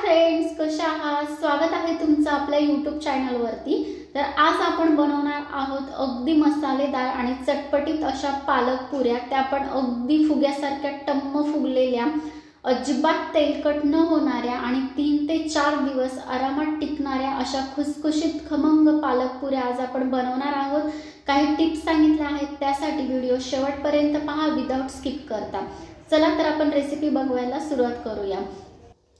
Friends, कशा आहात? स्वागत आहे तुमचं आपल्या YouTube चॅनलवरती। तर आज आपण बनवणार आहोत अगदी मसालेदार आणि चटपटीत अशा पालक पुऱ्या। त्या पण अगदी फुग्यासारख्या टम्म फुगलेल्या, अजिबात तेलकट न होणाऱ्या आणि 3 ते 4 दिवस आरामात टिकणाऱ्या अशा खुसखुशीत खमंग पालक पुऱ्या आज आपण बनवणार आहोत। काही टिप्स सांगितल्या आहेत, त्यासाठी व्हिडिओ शेवटपर्यंत पहा विदाउट स्किप करता। चला तर आपण रेसिपी बघायला सुरुवात करूया।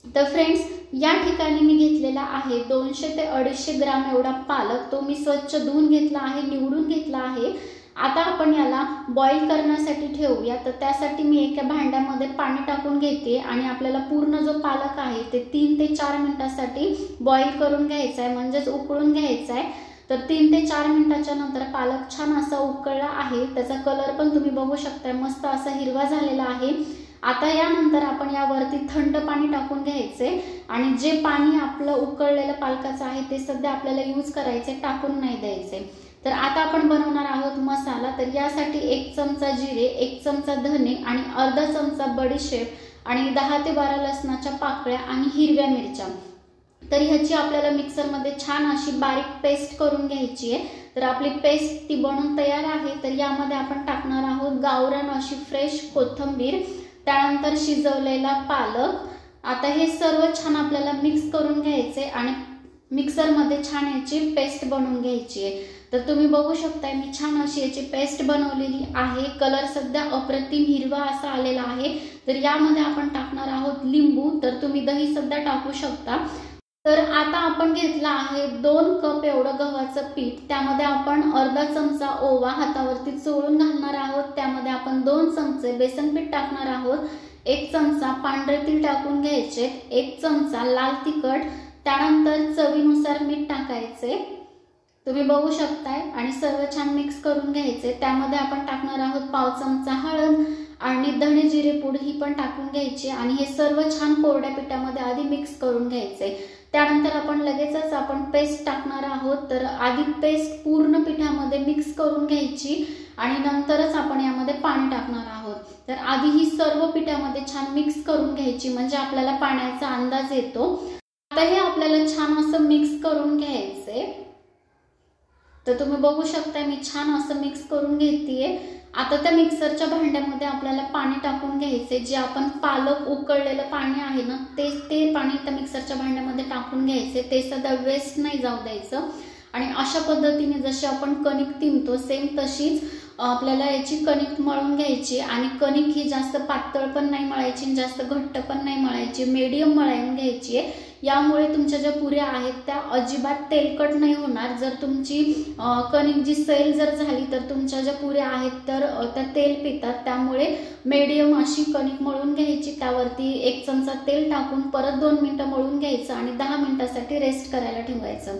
तर फ्रेंड्स, या ठिकाणी मी घेतलेला आहे 200 ते 250 ग्राम एवढा पालक। तो मी स्वच्छ धुवून घेतला आहे, निवडून घेतला आहे। आता आपण याला बॉईल करण्यासाठी ठेवूया। तर त्यासाठी मी एका भांड्यामध्ये पाणी टाकून घेते आणि आपल्याला पूर्ण जो पालक आहे ते 3 ते 4 मिनिटांसाठी बॉईल करून घ्यायचा आहे, म्हणजे उकळून घ्यायचा आहे। तर 3 ते 4 मिनिटाच्या नंतर पालक छान असा उकळला आहे। त्याचा कलर पण तुम्ही बघू शकता, मस्त असा हिरवा झालेला आहे। आता यानंतर आपण यावरती थंड पाणी टाकून घ्यायचे आणि जे पाणी आपलं उकळलेलं पालकाचं आहे ते सध्या आपल्याला यूज करायचे, टाकून नाही द्यायचे। तर आता आपण बनवणार आहोत मसाला। तर यासाठी 1 चमचा जिरे, 1 चमचा धने आणि अर्धा चमचा बडीशेप आणि 10 ते 12 लसणाच्या पाकळ्या आणि हिरव्या मिरच्या। तर ह्याची आपल्याला मिक्सरमध्ये छान अशी बारीक पेस्ट करून घ्यायची आहे। तर आपली पेस्ट ती बनवून तयार आहे। तर यामध्ये आपण टाकणार आहोत गावरान अशी फ्रेश कोथिंबीर, त्यानंतर शिजवलेला पालक। आता हे सर्व छान आपल्याला मिक्स करून घ्यायचे आणि मिक्सरमध्ये छान याची पेस्ट बनवून घ्यायची आहे। तर तुम्ही बघू शकता मी छान अशी याची पेस्ट बनवलेली आहे। कलर सध्या अप्रतिम हिरवा असा आलेला आहे। तर यामध्ये आपण टाकणार आहोत लिंबू, तर तुम्ही दही सुद्धा टाकू शकता। तर आता आपण घेतला आहे 2 कप एवढं गव्हाचं पीठ। त्यामध्ये आपण अर्धा चमचा ओवा हातावरती चोळून घालणार आहोत। त्यामध्ये आपण 2 चमचे बेसन पीठ टाकणार आहोत, 1 चमचा पांढरे तीळ टाकून घ्यायचे, 1 चमचा लाल तिखट, त्यानंतर चवीनुसार मीठ टाकायचे, तुम्ही बघू शकताय, आणि सर्व छान मिक्स करून घ्यायचे। त्यामध्ये आपण टाकणार आहोत पाव चमचा हळद आणि धणे जिरे पूड ही पण टाकून घ्यायची आणि हे सर्व छान कोरड्या पिठामध्ये आधी मिक्स करून घ्यायचे। त्यानंतर आपण लगेचच आपण पेस्ट टाकणार आहोत। तर आधी पेस्ट पूर्ण पिठामध्ये मिक्स करून घ्यायची आणि नंतरच आपण यामध्ये पाणी टाकणार आहोत। तर आधी ही सर्व पिठामध्ये छान मिक्स करून घ्यायची, म्हणजे आपल्याला पाण्याचा अंदाज येतो। आता हे आपल्याला छान असं मिक्स करून घ्यायचे। तर तुम्ही बघू शकता मी छान असं मिक्स करून घेतेय। आता त्या मिक्सरच्या भांड्यामध्ये आपल्याला पाणी टाकून घ्यायचे। जे आपण पालक उकळलेलं पाणी आहे ना, ते पाणी त्या मिक्सरच्या भांड्यामध्ये टाकून घ्यायचे। ते सध्या वेस्ट नाही जाऊ द्यायचं। आणि अशा पद्धतीने जशी आपण कणिक तिंबतो सेम तशीच आपल्याला याची कणिक मळून घ्यायची। आणि कणिक ही जास्त पातळ पण नाही मळायची, जास्त घट्ट पण नाही मळायची, मीडियम मळून घ्यायची आहे। यामुळे तुमच्या ज्या पुऱ्या आहेत त्या अजिबात तेलकट नाही होणार। जर तुमची कणिक जी सैल जर झाली तर तुमच्या ज्या पुऱ्या आहेत तर त्या तेल पितात। त्यामुळे मीडियम अशी कणिक मळून घ्यायची, त्यावरती 1 चमचा तेल टाकून परत 2 मिनिटं मळून घ्यायचं आणि 10 मिनिटांसाठी रेस्ट करायला ठेवायचं।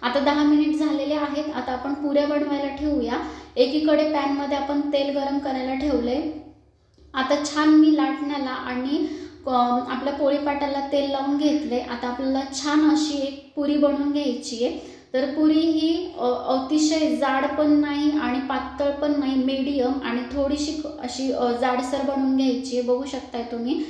आता 10 मिनिट झालेले आहेत। आता आपण पुऱ्या बनवायला ठेवूया। एकीकडे पॅन मध्ये आपण तेल गरम करायला ठेवले। आता छान मी लाटण्याला आणि आपल्या पोळीपाटाला तेल लावून घेतले। आता आपल्याला छान अशी एक पुरी बनवून घ्यायची आहे। तर पुरी ही अतिशय जाड पण नाही आणि पातळ पण नाही, मीडियम आणि थोडीशी अशी जाडसर बनवून घ्यायची आहे। बघू शकताय तुम्ही,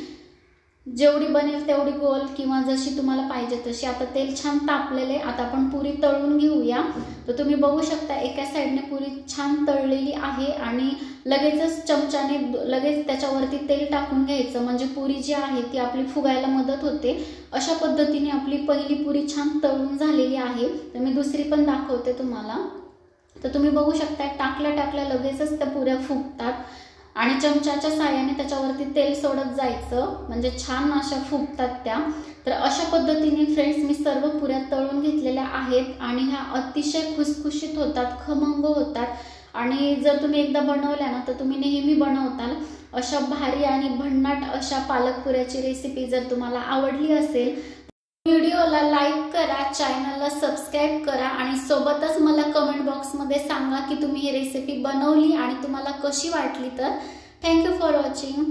जेवढी बनेल तेवढी गोल किंवा जशी तुम्हाला पाहिजे तशी। आता तेल छान तापलेले, आता आपण पुरी तळून घेऊया। तर तुम्ही बघू शकता एका साइडने पुरी छान तळलेली आहे आणि लगेचच चमच्याने लगेच त्याच्यावरती तेल टाकून घ्यायचं, म्हणजे पुरी जी आहे ती आपली फुगायला मदत होते। अशा पद्धतीने आपली पहिली पुरी छान तळून झालेली आहे। तर मी दुसरी पण दाखवते तुम्हाला। तर तुम्ही बघू शकता टाकल्या लगेचच त्या पुऱ्या फुगतात आणि चमच्याच्या साहाय्याने त्याच्यावरती तेल सोडत जायचं, म्हणजे छान अशा फुगतात त्या। तर अशा पद्धतीने फ्रेंड्स मी सर्व पुऱ्या तळून घेतलेल्या आहेत आणि ह्या अतिशय खुसखुशीत होतात, खमंग होतात। आणि जर तुम्ही एकदा बनवल्या ना तर तुम्ही नेहमी बनवताल। अशा भारी आणि भन्नाट अशा पालक पुऱ्याची रेसिपी जर तुम्हाला आवडली असेल, व्हिडिओला लाईक करा, चॅनलला सबस्क्राइब करा आणि सोबतच मला कमेंट बॉक्समध्ये सांगा की तुम्ही ही रेसिपी बनवली आणि तुम्हाला कशी वाटली। तर थँक यू फॉर वॉचिंग।